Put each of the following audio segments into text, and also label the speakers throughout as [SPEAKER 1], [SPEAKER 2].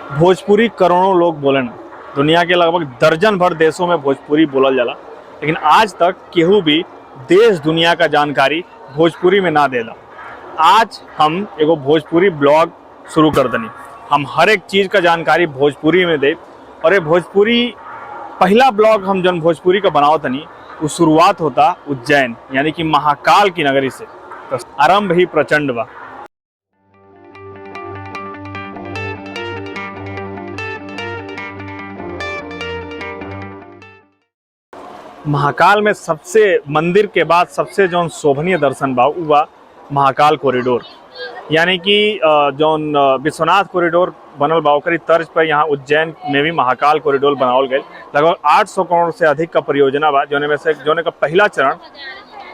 [SPEAKER 1] भोजपुरी करोड़ों लोग बोले ना, दुनिया के लगभग दर्जन भर देशों में भोजपुरी बोलल जाला, लेकिन आज तक केहू भी देश दुनिया का जानकारी भोजपुरी में ना देला। आज हम एगो भोजपुरी ब्लॉग शुरू कर दनी। हम हर एक चीज़ का जानकारी भोजपुरी में दे, और ये भोजपुरी पहला ब्लॉग हम जन भोजपुरी का बनाओ तनी, वो शुरुआत होता उज्जैन यानी कि महाकाल की नगरी से। तो आरंभ ही प्रचंड बा। महाकाल में सबसे मंदिर के बाद सबसे जौन शोभनीय दर्शन बा उ बा महाकाल कॉरिडोर, यानी कि जौन विश्वनाथ कॉरिडोर बनल बा ओकरी तर्ज पर यहाँ उज्जैन में भी महाकाल कॉरिडोर बनावल गए। लगभग 800 करोड़ से अधिक का परियोजना बा, जोने में से जोने का पहला चरण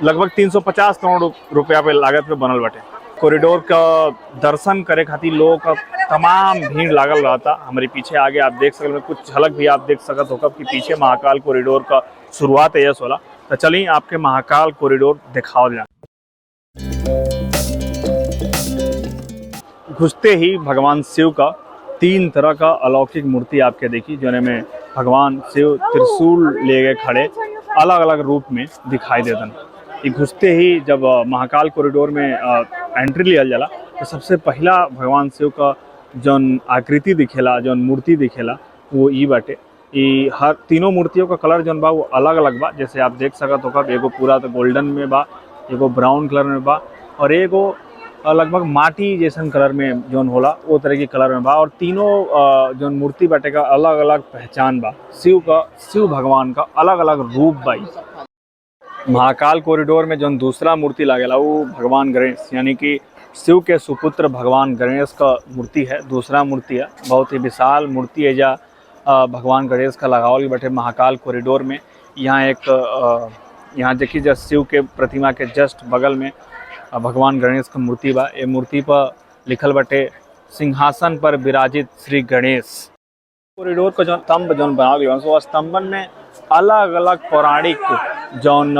[SPEAKER 1] लगभग 350 करोड़ रुपया पे लागत पे बनल बाटे। कॉरिडोर का दर्शन करे खातिर लोगों का तमाम भीड़ लागल रहता। हमारे पीछे आगे आप देख सकते, कुछ झलक भी आप देख सकत होगा कि पीछे महाकाल कॉरिडोर का शुरुआत है यस वाला। तो चलिए आपके महाकाल कॉरिडोर दिखाओ जाए। घुसते ही भगवान शिव का 3 तरह का अलौकिक मूर्ति आपके देखी, जोने में भगवान शिव त्रिशूल ले गए खड़े अलग अलग रूप में दिखाई देतन। ये घुसते ही जब महाकाल कॉरिडोर में एंट्री लिया जाला तो सबसे पहला भगवान शिव का जौन आकृति दिखेला, जौन मूर्ति दिखेला वो ई बाटे। ये हर तीनों मूर्तियों का कलर जौन बा वो अलग अलग बा। जैसे आप देख सकत होगा, एगो पूरा तो गोल्डन में बा, एगो ब्राउन कलर में बा, और एगो लगभग माटी जैसन कलर में जौन होला वो तरह के कलर में बा। और तीनों जौन मूर्ति बाटे का अलग अलग पहचान बा। शिव भगवान का अलग अलग रूप बा। महाकाल कॉरिडोर में जौन दूसरा मूर्ति लागेला वो भगवान गणेश यानी कि शिव के सुपुत्र भगवान गणेश का मूर्ति है। दूसरा मूर्ति है, बहुत ही विशाल मूर्ति है जा भगवान गणेश का लगावल बैठे महाकाल कॉरिडोर में। यहाँ देखिए जस्ट शिव के प्रतिमा के जस्ट बगल में भगवान गणेश का मूर्ति बा। ये मूर्ति पर लिखल बाटे सिंहासन पर विराजित श्री गणेश। कॉरिडोर का जौन स्तंभ जौन बनावल गया वो स्तंभन में अलग अलग पौराणिक जौन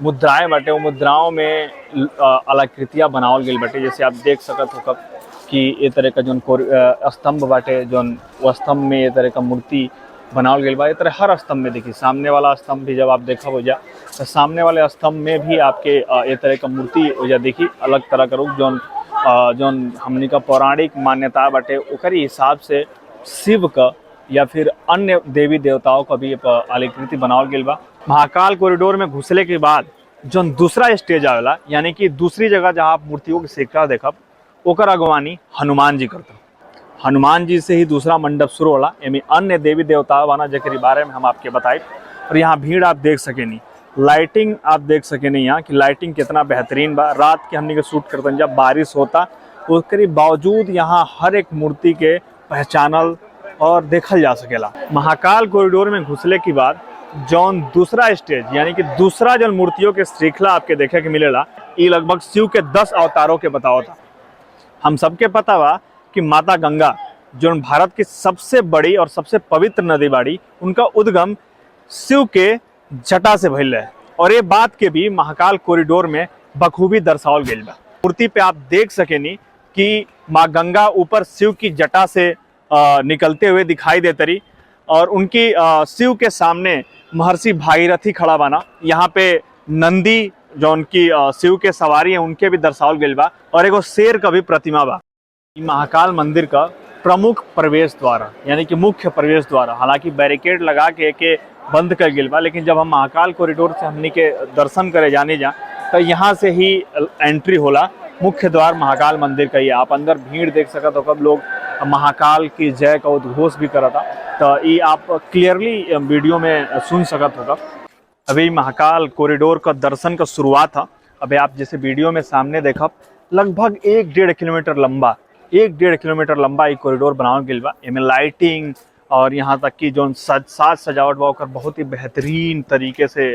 [SPEAKER 1] मुद्राएं बाटे, वो मुद्राओं में आकृतियाँ बनावल गई बाटे। जैसे आप देख सकत हो कि ये तरह का जौन स्तंभ बाटे, जौन वो स्तंभ में ये तरह का मूर्ति बनावल गई बा। ये तरह हर स्तंभ में देखिए, सामने वाला स्तंभ भी जब आप देखा हो जा तो सामने वाले स्तंभ में भी आपके ये तरह का मूर्ति हो जा देखी अलग तरह का रूप जौन हमनी का पौराणिक मान्यता बाटे ओकरी हिसाब से शिव का या फिर अन्य देवी देवताओं का भी आकृति बनावल गई बा। महाकाल कॉरिडोर में घुसले के बाद जौन दूसरा स्टेज आवेला, यानी कि दूसरी जगह जहाँ आप मूर्तियों के शिखरा देखब ओकर अगवानी हनुमान जी करता। हनुमान जी से ही दूसरा मंडप शुरू होला। एमें अन्य देवी देवता बाना जेकरी बारे में हम आपके बताए। और यहाँ भीड़ आप देख सकेनी, लाइटिंग आप देख सकेनी यहाँ की लाइटिंग कितना बेहतरीन बा। रात के हमने के शूट करते जब बारिश होता उसके बावजूद यहाँ हर एक मूर्ति के पहचानल और देखल जा सकेला। महाकाल कॉरिडोर में घुसले के बाद जौन दूसरा स्टेज यानी कि दूसरा जौन मूर्तियों के श्रृंखला आपके देखे के मिलेला, ये लगभग शिव के 10 अवतारों के बताओ था। हम सबके पता बा कि माता गंगा जो भारत की सबसे बड़ी और सबसे पवित्र नदी बाड़ी, उनका उद्गम शिव के जटा से भइल है। और ये बात के भी महाकाल कॉरिडोर में बखूबी दर्शावल गई बा। मूर्ति पे आप देख सकेनी कि माँ गंगा ऊपर शिव की जटा से निकलते हुए दिखाई देते रही, और उनकी शिव के सामने महर्षि भागीरथी खड़ा बना। यहाँ पे नंदी जो उनकी शिव के सवारी है उनके भी दर्शावल गई बा, और एगो शेर का भी प्रतिमा बा। महाकाल मंदिर का प्रमुख प्रवेश द्वार यानी कि मुख्य प्रवेश द्वार, हालांकि बैरिकेड लगा के बंद कर गई बा, लेकिन जब हम महाकाल कॉरिडोर से हमनी के दर्शन करे जाने जा तो यहाँ से ही एंट्री होला मुख्य द्वार महाकाल मंदिर का। ये आप अंदर भीड़ देख सकते हो, कब लोग महाकाल की जय का उद्घोष भी करा था। तो ये आप क्लियरली वीडियो में सुन सकते हो। अभी महाकाल कॉरिडोर का दर्शन का शुरुआत था। अभी आप जैसे वीडियो में सामने देखा लगभग 1-1.5 किलोमीटर लंबा ये कॉरिडोर बनावल गई बा। इनमें लाइटिंग और यहाँ तक कि जो साज सजावट बा ओकर बहुत ही बेहतरीन तरीके से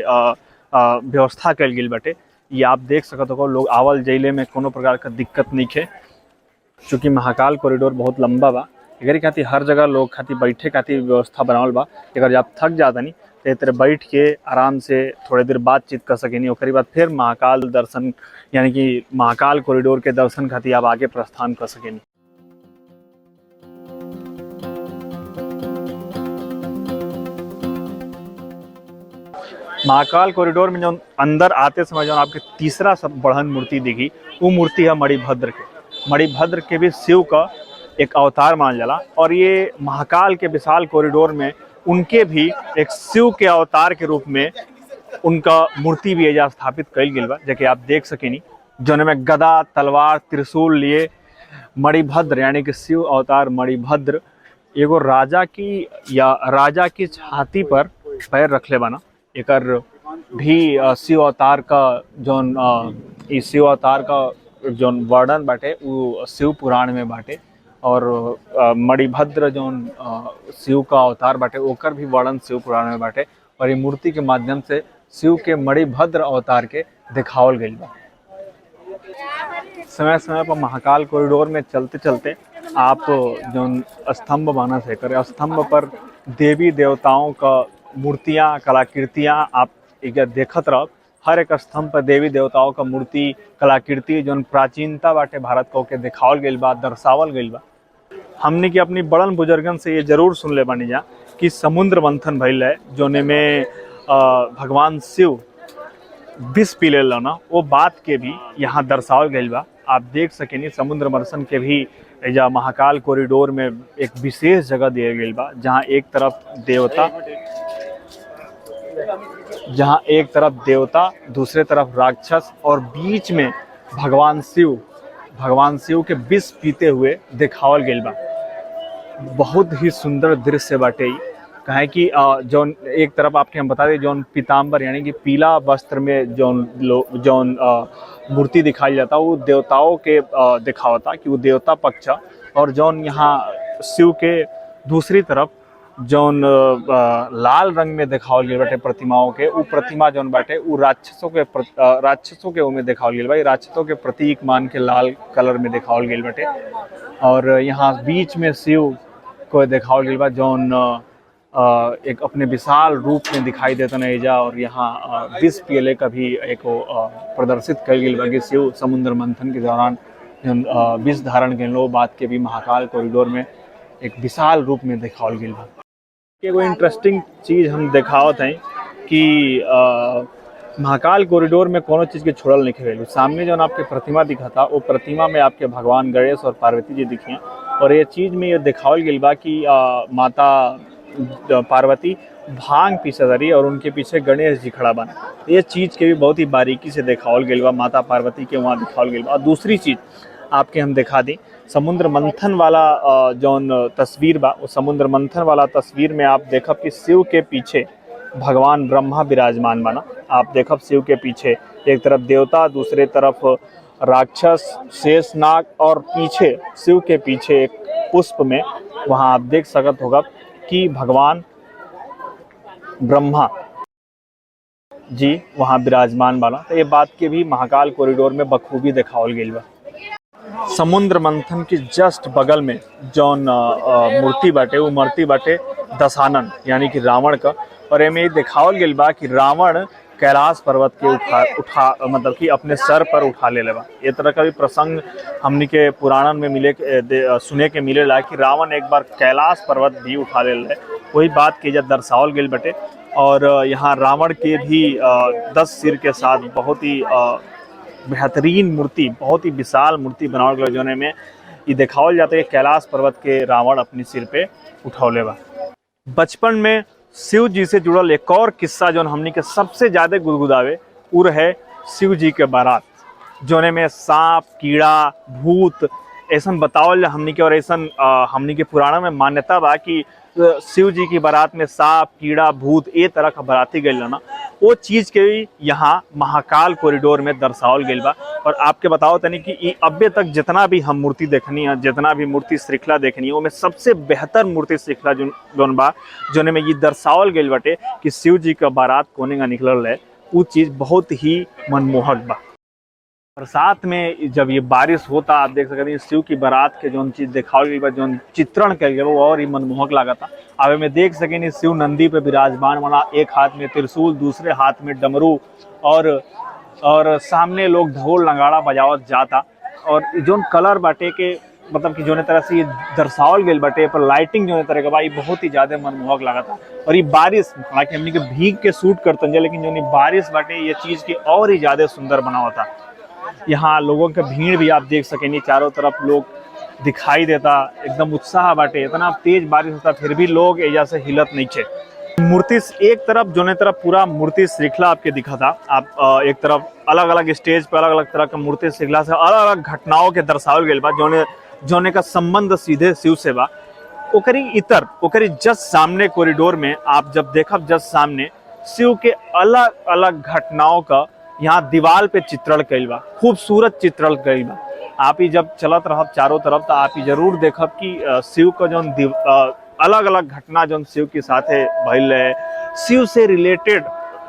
[SPEAKER 1] व्यवस्था कल गई बाटे। ये आप देख सकते हो, लोग आवल जैले में कोनो प्रकार का दिक्कत नहीं है, चूँकि महाकाल कॉरिडोर बहुत लंबा बा। एकरी खातिर हर जगह लोग खातिर बैठे खातिर व्यवस्था बनावल बा। अगर आप थक जाता नहीं तो तरह बैठ के आराम से थोड़ी देर बातचीत कर सकेनी। ओकरी बाद फिर महाकाल दर्शन यानी कि महाकाल कॉरिडोर के दर्शन खातिर आप आगे प्रस्थान कर सकेनी। महाकाल कॉरिडोर में जो अंदर आते समय जो आपके तीसरा सब बढ़न मूर्ति दिखी, वो मूर्ति है मणिभद्र के। मणिभद्र के भी शिव का एक अवतार मानल जाला और ये महाकाल के विशाल कॉरिडोर में उनके भी एक शिव के अवतार के रूप में उनका मूर्ति भी एजा स्थापित कइल गेल बा, जेके आप देख सकेनी, जोने में गदा तलवार त्रिशूल लिए मणिभद्र यानी कि शिव अवतार मणिभद्र एगो राजा की छाती पर पैर रखले बाना। एकर भी शिव अवतार का जौन इस शिव अवतार का जौन वर्णन बाटे वो शिव पुराण में बाटे और मणिभद्र जौन शिव का अवतार बाटे ओकर भी वर्णन शिव पुराण में बाटे और ये मूर्ति के माध्यम से शिव के मणिभद्र अवतार के दिखावल गइल बा। समय समय पर महाकाल कॉरिडोर में चलते चलते आप जौन स्तंभ बाना से करे स्तंभ पर देवी देवताओं का मूर्तियाँ कलाकृतियाँ आप एक देखत रह। हर एक स्तंभ पर देवी देवताओं का मूर्ति कलाकृति जौन प्राचीनता बाटे भारत को के दिखावल गइल बा, दर्शावल गइल बा। हमने की अपनी बड़न बुजुर्गन से ये जरूर सुन ले बानी जा कि समुद्र मंथन भइल है जोने में भगवान शिव विष पी ले ना, वो बात के भी यहाँ दर्शावल गइल बा। आप देख सकेनी समुद्र मंथन के भी एजा महाकाल कॉरिडोर में एक विशेष जगह दिया गइल बा जहाँ एक तरफ देवता दूसरे तरफ राक्षस और बीच में भगवान शिव के विष पीते हुए दिखावल गइल बा। बहुत ही सुंदर दृश्य बाटे ई, काहे कि जौन एक तरफ आपके हम बता दें जौन पीताम्बर यानी कि पीला वस्त्र में जौन मूर्ति दिखाई जाता वो देवताओं के दिखावता कि वो देवता पक्ष और जौन यहाँ शिव के दूसरी तरफ जौन लाल रंग में दिखावल गइल बाटे प्रतिमाओं के, वो प्रतिमा जौन बाटे वो राक्षसों के में दिखावल गइल बा। राक्षसों के प्रतीक मान के लाल कलर में दिखावल गइल बाटे और यहाँ बीच में शिव को दिखावल गइल बा जौन एक अपने विशाल रूप में दिखाई देता नैजा और यहाँ विष पियले का भी एक प्रदर्शित कल गई बा कि शिव समुद्र मंथन के दौरान विष धारण के लो बात के भी महाकाल कॉरिडोर में एक विशाल रूप में दिखावल गई बा। एगो इंटरेस्टिंग चीज़ हम दिखावत हैं कि महाकाल कॉरिडोर में कोनो चीज़ के छोड़ल नहीं खेल। सामने जो आपके प्रतिमा दिखा था वो प्रतिमा में आपके भगवान गणेश और पार्वती जी दिखी और ये चीज़ में ये दिखावल गई बा कि माता पार्वती भांग पीछे धरी और उनके पीछे गणेश जी खड़ा बना। ये चीज़ के भी बहुत ही बारीकी से दिखावल गइल बा, माता पार्वती के वहाँ दिखावल गइल बा। और दूसरी चीज़ आपके हम दिखा दी समुद्र मंथन वाला जौन तस्वीर बा, वो समुद्र मंथन वाला तस्वीर में आप देखब कि शिव के पीछे भगवान ब्रह्मा विराजमान बना। आप देखब शिव के पीछे एक तरफ देवता दूसरे तरफ राक्षस शेषनाग और पीछे शिव के पीछे एक पुष्प में वहाँ आप देख सकत होगा कि भगवान ब्रह्मा जी वहाँ विराजमान बना। तो ये बात के भी महाकाल कॉरिडोर में बखूबी दिखावल गइल बा। समुद्र मंथन की जस्ट बगल में जौन मूर्ति बाटे वो मूर्ति बाटे दशानन यानी कि रावण का और एमे दिखावल गइल बा कि रावण कैलाश पर्वत के उठा मतलब कि अपने सर पर उठा ले लेवा। ये तरह का भी प्रसंग हमनी के पुराणन में सुने के मिलेला कि रावण एक बार कैलाश पर्वत भी उठा ले ले। वही बात के जब दर्शावल गइल बटे और यहाँ रावण के भी 10 सिर के साथ बहुत ही बेहतरीन मूर्ति बहुत ही विशाल मूर्ति बनावल गइल जोने में ये दिखावल जाता है कैलाश पर्वत के रावण अपने सिर पे उठौले बा। बचपन में शिव जी से जुड़ल एक और किस्सा जो हमनी के सबसे ज्यादा गुदगुदावे उ रहे शिव जी के बारात जोने में सांप कीड़ा भूत ऐसा बतावल हमनी के और ऐसा हमनी के पुराणों में मान्यता बा कि शिव जी की बारात में सांप कीड़ा भूत ये तरह का बाराती गइल ना, वो चीज़ के भी यहाँ महाकाल कॉरिडोर में दर्शावल गइल बा। और आपके बताओ तनी कि अबे तक जितना भी हम मूर्ति देखनी है जितना भी मूर्ति श्रृंखला देखनी है वो में सबसे बेहतर मूर्ति श्रृंखला जोन बा जोने में ये दर्शावल गइल बाटे कि शिव जी का बारात कोने का निकलल है, वो चीज़ बहुत ही मनमोहक बा। बरसात में जब ये बारिश होता आप देख सकते हैं शिव की बारात के जो चीज़ दिखावल गई बा जो चित्रण कल गया वो और ही मनमोहक लगा था। अब में देख सकें शिव नंदी पे विराजमान बना, एक हाथ में त्रिशूल दूसरे हाथ में डमरू और सामने लोग ढोल नगाड़ा बजावत जाता और जो कलर बाटे के मतलब कि जोने तरह से ये दर्शावल गई बाटे पर लाइटिंग जोने तरह का बा बहुत ही ज्यादा मनमोहक लगा था। और ये बारिश, हालांकि हमने के भीग के शूट करते हैं लेकिन जो बारिश बाटे ये चीज की और ही ज्यादा सुंदर बना होता। यहाँ लोगों की भीड़ भी आप देख सकेंगे, चारों तरफ लोग दिखाई देता, एकदम उत्साह बाटे, इतना तेज बारिश होता फिर भी लोग एजा से हिलत नहीं चे। मूर्ति एक तरफ जोने तरफ पूरा मूर्ति श्रृंखला आपके दिखा था। आप एक तरफ अलग अलग स्टेज पे अलग अलग तरह का मूर्ति श्रृंखला से अलग अलग घटनाओं के दर्शावल गए बा जोने का संबंध सीधे शिव से बा। ओकरी जस्ट सामने कॉरिडोर में आप जब देखब जस्ट सामने शिव के अलग अलग घटनाओं का यहाँ दीवार पे चित्रण कइल बा, खूबसूरत चित्रण कइल बा। आप ही जब चलत रहब चारों तरफ तो आप ही जरूर देखब कि शिव का जो अलग अलग घटना जो शिव के साथ भइल है, शिव से रिलेटेड,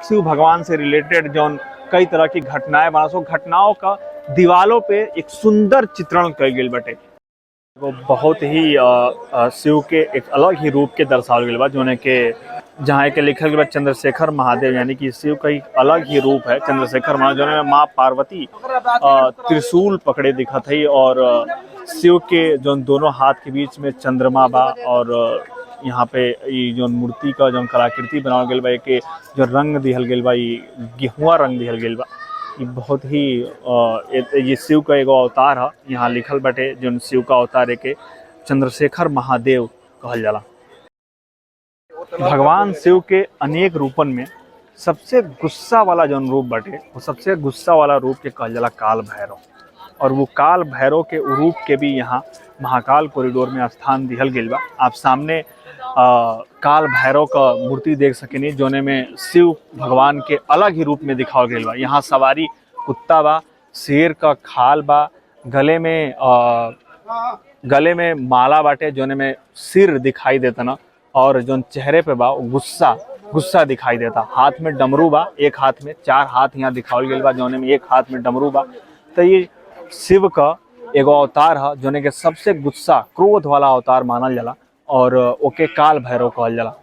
[SPEAKER 1] शिव भगवान से रिलेटेड जो कई तरह की घटनाएं बना सो घटनाओं का दीवालों पे एक सुंदर चित्रण कइल गइल बाटे। वो बहुत ही शिव के एक अलग ही रूप के दर्शावल गइल बा जोने के जहाँ के लिखल गइल बा चंद्रशेखर महादेव, यानी कि शिव का एक अलग ही रूप है चंद्रशेखर महादेव, जोने में माँ पार्वती त्रिशूल पकड़े दिखत है और शिव के जो दोनों हाथ के बीच में चंद्रमा बा। और यहाँ पे ये जो मूर्ति का जो कलाकृति बनावल गइल बा के जो रंग दिहल गइल बा ये गेहुआ रंग दिहल गइल बा। ये बहुत ही ये शिव का एगो अवतार है, यहाँ लिखल बाटे जो शिव का अवतार है के चंद्रशेखर महादेव कहल जाला। भगवान शिव के अनेक रूपन में सबसे गुस्सा वाला जो रूप बाटे वो सबसे गुस्सा वाला रूप के कहल जाला काल भैरव। और वो काल भैरव के रूप के भी यहाँ महाकाल कॉरिडोर में स्थान दिहल गइल बा। आप सामने काल भैरव का मूर्ति देख सकेनी जोने में शिव भगवान के अलग ही रूप में दिखावल गइल बा। यहाँ सवारी कुत्ता बा, शेर का खाल बा, गले में माला बाटे जोने में सिर दिखाई देता ना, और जो चेहरे पे बा वो गुस्सा दिखाई देता। हाथ में डमरू बा, एक हाथ में, 4 हाथ यहाँ दिखावल गइल बा जोने में एक हाथ में डमरू बा। तो ये शिव का एगो अवतार है जोने के सबसे गुस्सा क्रोध वाला अवतार मानल जाला और ओके काल भैरव कहल जाला।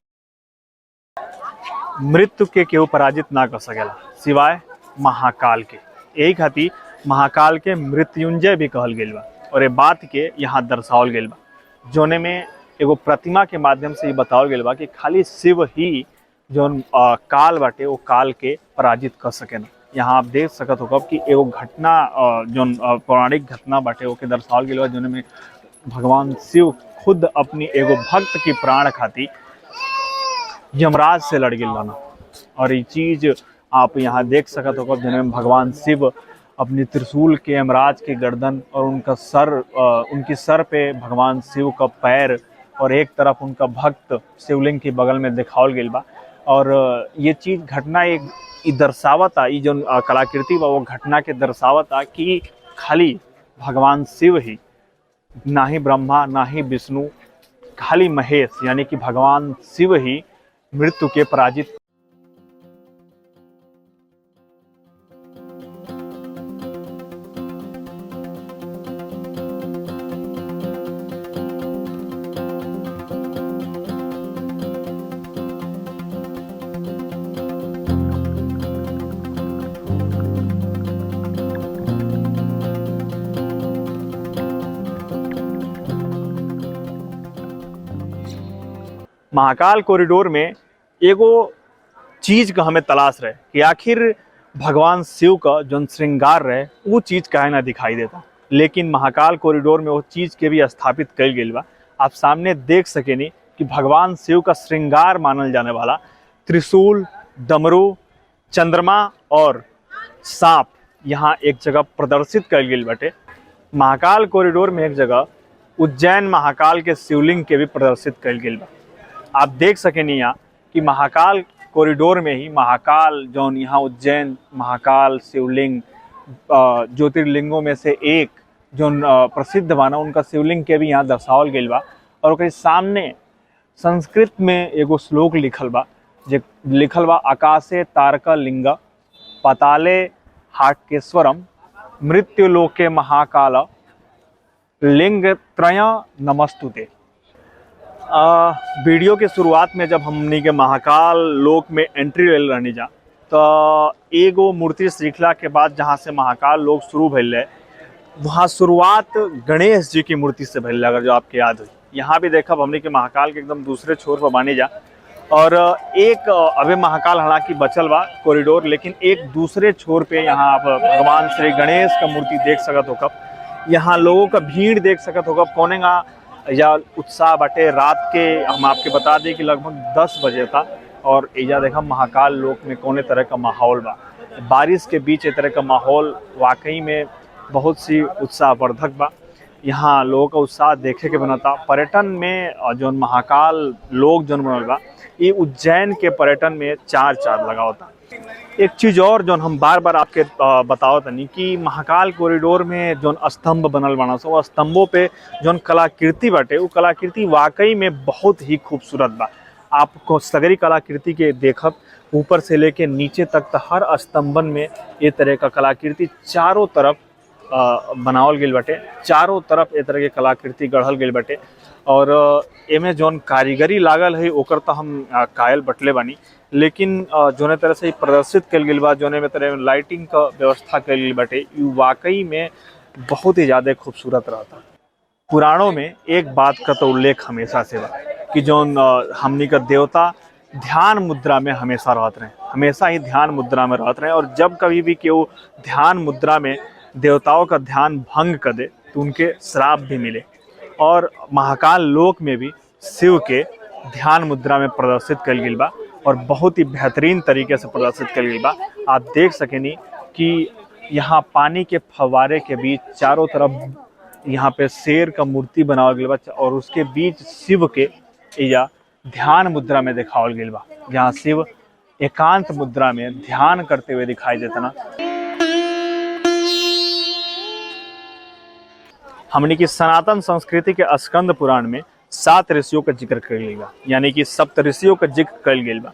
[SPEAKER 1] मृत्यु के केहू पराजित ना कर सकेला सिवाय महाकाल के, यही खातिर महाकाल के मृत्युंजय भी कहल गइल बा। और ये बात के यहाँ दर्शावल गइल बा जोने में एगो प्रतिमा के माध्यम से ये बतावल गइल बा कि खाली शिव ही जो काल बाटे वो काल के पराजित कर सकेना। यहाँ आप देख सकत हो कि एगो घटना जो पौराणिक घटना बाटे ओके दर्शावल गइल बा जोने में भगवान शिव खुद अपनी एगो भक्त की प्राण खातिर यमराज से लड़ गइल बाना। और ये चीज आप यहाँ देख सकत हो जोने में भगवान शिव अपनी त्रिशूल के यमराज के गर्दन और उनका सर, उनकी सर पे भगवान शिव का पैर और एक तरफ उनका भक्त शिवलिंग के बगल में दिखावल गइल बा। और ये चीज घटना एक दर्शावता, ये जो कलाकृति बा वो घटना के दर्शावता कि खाली भगवान शिव ही, ना ही ब्रह्मा ना ही विष्णु, खाली महेश यानी कि भगवान शिव ही मृत्यु के पराजित। महाकाल कॉरिडोर में एगो चीज का हमें तलाश रहे कि आखिर भगवान शिव का जो श्रृंगार रहे वो चीज काहे ना दिखाई देता, लेकिन महाकाल कॉरिडोर में वो चीज के भी स्थापित कइल गइल बा। आप सामने देख सकेनी कि भगवान शिव का श्रृंगार मानल जाने वाला त्रिशूल, डमरू, चंद्रमा और सांप यहाँ एक जगह प्रदर्शित कइल गइल बाटे। महाकाल कॉरिडोर में एक जगह उज्जैन महाकाल के शिवलिंग के भी प्रदर्शित कइल गइल बा। आप देख सकेनी यहाँ कि महाकाल कॉरिडोर में ही महाकाल जो यहाँ उज्जैन महाकाल शिवलिंग ज्योतिर्लिंगों में से एक जो प्रसिद्ध बाना उनका शिवलिंग के भी यहाँ दर्शावल गइल बा। और ओकरे सामने संस्कृत में एगो श्लोक लिखल बा जे लिखल बा आकाशे तारका लिंग पाताले हाटकेश्वरम मृत्युलोके महाकाल लिंग त्रय नमस्तुते। वीडियो के शुरुआत में जब हमनी के महाकाल लोक में एंट्री ले रहनी जा तो एगो मूर्ति श्रृंखला के बाद जहाँ से महाकाल लोक शुरू भइल है वहाँ शुरुआत गणेश जी की मूर्ति से भइल, अगर जो आपके याद हुई। यहाँ भी देखब हमने के महाकाल के एकदम दूसरे छोर पर बानी जा, और एक अभी महाकाल हालांकि बचल बा कॉरिडोर, लेकिन एक दूसरे छोर पे यहाँ आप भगवान श्री गणेश का मूर्ति देख सकत हो। कब यहाँ लोगों का भीड़ देख सकत हो कब कोने का या उत्साह बाटे। रात के हम आपके बता दें कि लगभग 10 बजे था, और एजा देखा महाकाल लोक में कोने तरह का माहौल बा। बारिश के बीच इस तरह का माहौल वाकई में बहुत सी उत्साहवर्धक बा। यहाँ लोगों का उत्साह देखे के बनता। पर्यटन में जो महाकाल लोक जो बनल बा, ये उज्जैन के पर्यटन में चार चांद लगा होता। एक चीज़ और जो हम बार बार आपके बताओ तनी कि महाकाल कॉरिडोर में जो स्तंभ बनल बना सो, वो स्तंभों पे जो कलाकृति बाटे, वो कलाकृति वाकई में बहुत ही खूबसूरत बा। आपको सगरी कलाकृति के देखब ऊपर से लेके नीचे तक, तो हर स्तंभन में ये तरह का कलाकृति चारों तरफ बनावल गई बाटे। चारों तरफ ए तरह के कलाकृति गढ़ल गई बाटे, और एमे जौन कारीगरी लागल है ओकर तो हम कायल बटले बानी, लेकिन जोने तरह से प्रदर्शित कल गई बा, जोने में तरह लाइटिंग का व्यवस्था कल गई बाटे, ये वाकई में बहुत ही ज़्यादा खूबसूरत रहता। पुराणों में एक बात का तो उल्लेख हमेशा से बा कि जौन हमनी का देवता ध्यान मुद्रा में हमेशा रहते रहे, हमेशा ही ध्यान मुद्रा में रहते रहे, और जब कभी भी केहू ध्यान मुद्रा में देवताओं का ध्यान भंग कर दे तो उनके श्राप भी मिले। और महाकाल लोक में भी शिव के ध्यान मुद्रा में प्रदर्शित कल गई बा, और बहुत ही बेहतरीन तरीके से प्रदर्शित कल गई बा। आप देख सकेनी कि यहाँ पानी के फव्वारे के बीच चारों तरफ यहाँ पे शेर का मूर्ति बनावल गई बा, और उसके बीच शिव के या ध्यान मुद्रा में दिखावल गई बा, जहाँ शिव एकांत मुद्रा में ध्यान करते हुए दिखाई देता ना। हमने की सनातन संस्कृति के स्कंद पुराण में 7 ऋषियों का जिक्र कर गई बा, यानी कि सप्त ऋषियों का जिक्र कर गई बा।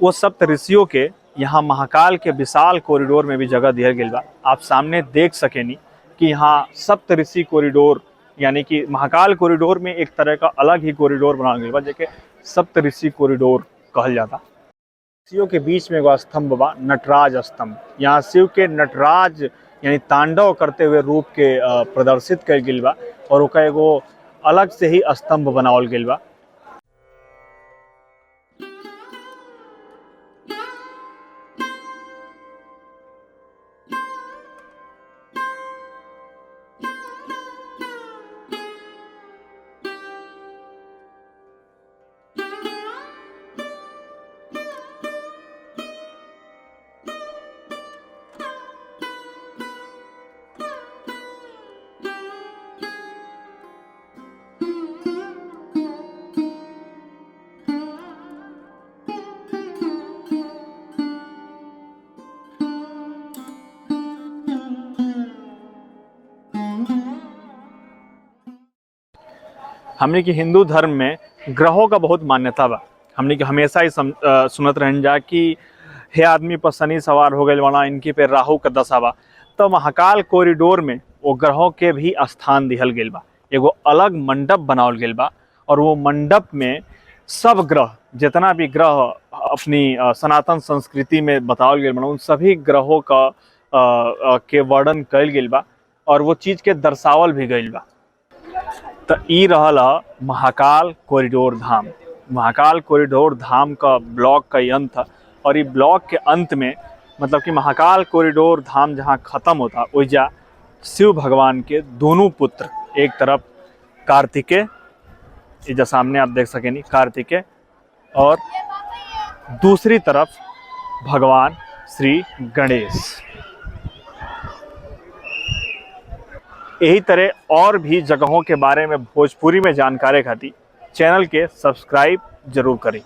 [SPEAKER 1] वो सप्त ऋषियों के यहाँ महाकाल के विशाल कॉरिडोर में भी जगह दिया गई बा। आप सामने देख सकेनी कि यहाँ सप्त ऋषि कॉरिडोर, यानी कि महाकाल कॉरिडोर में एक तरह का अलग ही कॉरिडोर बना गया बा, जेके सप्त ऋषि कॉरिडोर कहल जाता। ऋषियों के बीच में एगो स्तंभ बा, नटराज स्तंभ। यहाँ शिव के नटराज यानी तांडव करते हुए रूप के प्रदर्शित कल गई बा, और ओका एगो अलग से ही स्तंभ बनावल गई बा। हमने की हिंदू धर्म में ग्रहों का बहुत मान्यता बा। हमने की हमेशा ही सुनत रहन जा कि हे आदमी पर शनि सवार हो गए वाला, इनकी पे राहु का दशा बा। तो महाकाल कॉरिडोर में वो ग्रहों के भी स्थान दिहल गई बा, एगो अलग मंडप बनावल गई बा, और वो मंडप में सब ग्रह, जितना भी ग्रह अपनी सनातन संस्कृति में बतावल गई बा, उन सभी ग्रहों का के वर्णन कल गई बा, और वो चीज़ के दर्शावल भी गई बा। तो ई रहल महाकाल कॉरिडोर धाम। महाकाल कॉरिडोर धाम का ब्लॉक का अंत था, और ये ब्लॉक के अंत में मतलब कि महाकाल कॉरिडोर धाम जहाँ ख़त्म होता, ओइजा शिव भगवान के दोनों पुत्र, एक तरफ कार्तिकेय, इधर सामने आप देख सकें कार्तिकेय, और दूसरी तरफ भगवान श्री गणेश। यही तरह और भी जगहों के बारे में भोजपुरी में जानकारी खातिर चैनल के सब्सक्राइब जरूर करें।